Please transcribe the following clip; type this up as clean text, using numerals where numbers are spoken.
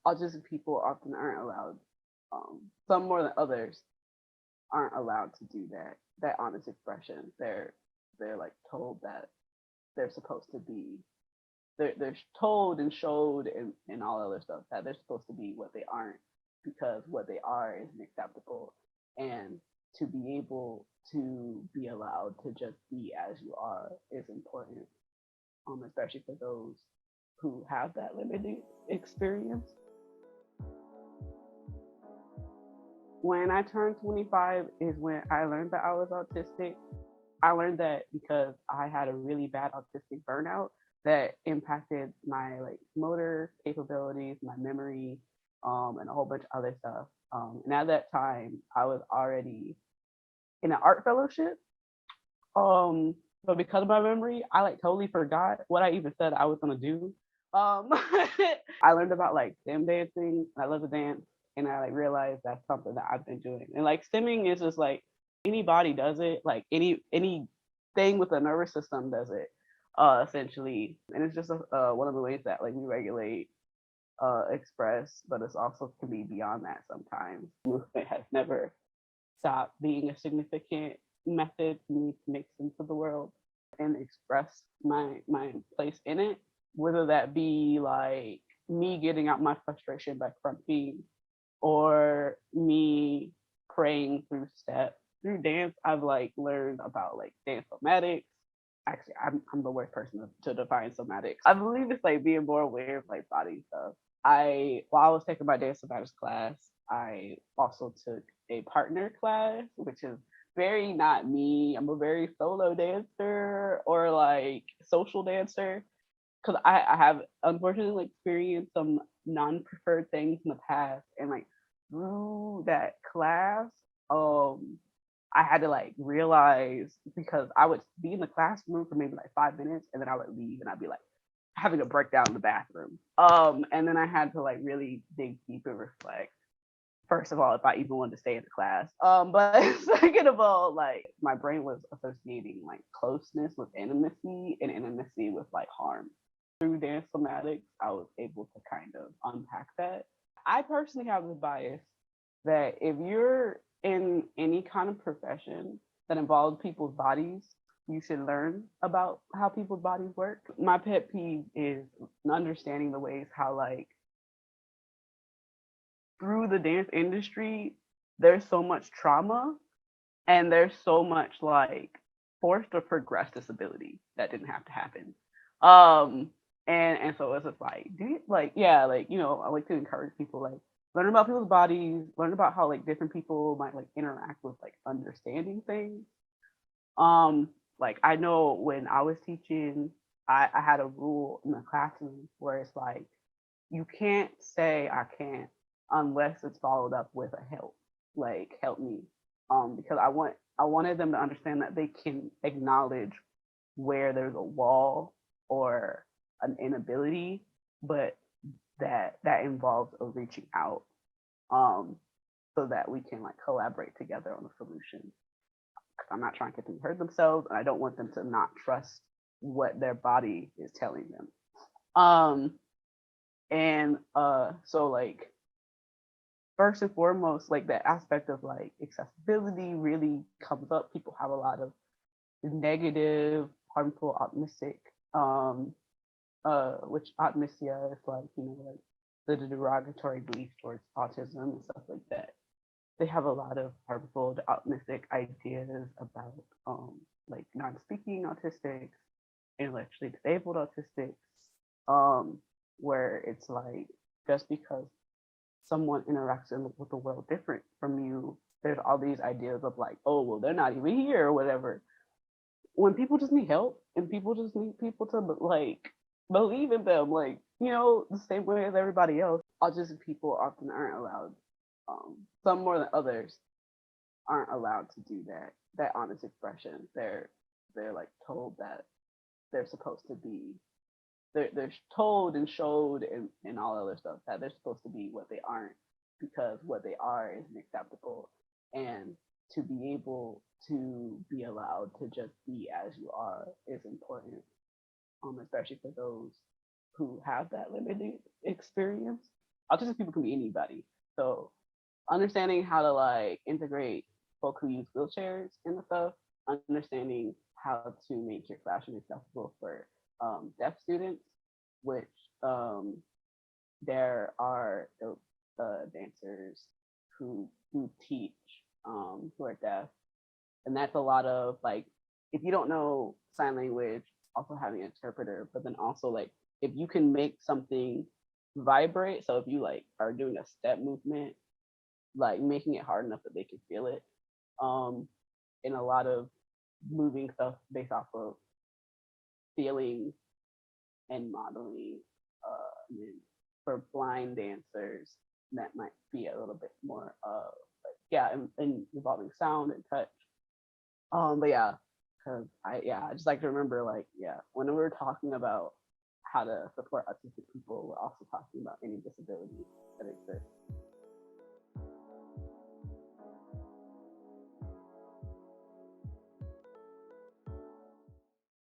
autistic people often aren't allowed, some more than others, aren't allowed to do that honest expression. They're like told that they're supposed to be they're told and showed and all other stuff that they're supposed to be what they aren't because what they are isn't acceptable. And to be able to be allowed to just be as you are is important, especially for those who have that limited experience. When I turned 25 is when I learned that I was autistic. I learned that because I had a really bad autistic burnout that impacted my like motor capabilities, my memory, and a whole bunch of other stuff. And at that time, I was already in an art fellowship. Um, but because of my memory, I like totally forgot what I even said I was gonna do. I learned about like stem dancing. I love to dance, and I like realized that's something that I've been doing. And like stimming is just like anybody does it. Like any thing with the nervous system does it, essentially. And it's just one of the ways that like we regulate, express, but it's also can be beyond that sometimes. Movement has never stopped being a significant method for me to make sense of the world and express my place in it, whether that be like me getting out my frustration by crunching or me praying through steps. Through dance, I've like learned about like dance somatics. Actually, I'm the worst person to define somatics. I believe it's like being more aware of like body stuff. While I was taking my dance somatics class, I also took a partner class, which is very not me. I'm a very solo dancer or like social dancer because I have unfortunately experienced some non-preferred things in the past, and like through that class, I had to like realize because I would be in the classroom for maybe like 5 minutes and then I would leave and I'd be like having a breakdown in the bathroom. And then I had to like really dig deep and reflect. First of all, if I even wanted to stay in the class. But second of all, like my brain was associating like closeness with intimacy and intimacy with like harm. Through dance somatics, I was able to kind of unpack that. I personally have the bias that if you're in any kind of profession that involves people's bodies, you should learn about how people's bodies work. My pet peeve is understanding the ways how like through the dance industry, there's so much trauma and there's so much like forced or progressed disability that didn't have to happen. Um, and so it's just like, do you like yeah, like I like to encourage people like learn about people's bodies, learn about how like different people might like interact with like understanding things. Like I know when I was teaching, I had a rule in the classroom where it's like you can't say I can't unless it's followed up with a help, like help me. Because I wanted them to understand that they can acknowledge where there's a wall or an inability, but that involves a reaching out, um, so that we can like collaborate together on a solution. Because I'm not trying to get them to hurt themselves, and I don't want them to not trust what their body is telling them. Um, and so like first and foremost, like the aspect of like accessibility really comes up. People have a lot of negative, harmful, optimistic, um, which optimistia is like, like the derogatory beliefs towards autism and stuff like that. They have a lot of harmful, optimistic ideas about like non-speaking autistics, intellectually disabled autistics, um, where it's like just because someone interacts with the world different from you, there's all these ideas of like, oh, well, they're not even here or whatever. When people just need help and people just need people to like believe in them, like, the same way as everybody else, autistic people often aren't allowed, some more than others, aren't allowed to do that honest expression. They're like told that they're supposed to be they're told and showed and all other stuff that they're supposed to be what they aren't because what they are isn't acceptable. And to be able to be allowed to just be as you are is important, especially for those who have that limited experience. autistic people can be anybody. So understanding how to like integrate folk who use wheelchairs in the stuff, understanding how to make your classroom accessible for deaf students, which there are dancers who teach who are deaf, and that's a lot of like if you don't know sign language, also having an interpreter, but then also like if you can make something vibrate, so if you like are doing a step movement, like making it hard enough that they can feel it, um in a lot of moving stuff based off of feeling and modeling. And then for blind dancers, that might be a little bit more like, yeah, and involving sound and touch. But yeah, because I just like to remember like yeah, when we were talking about how to support autistic people, we're also talking about any disability.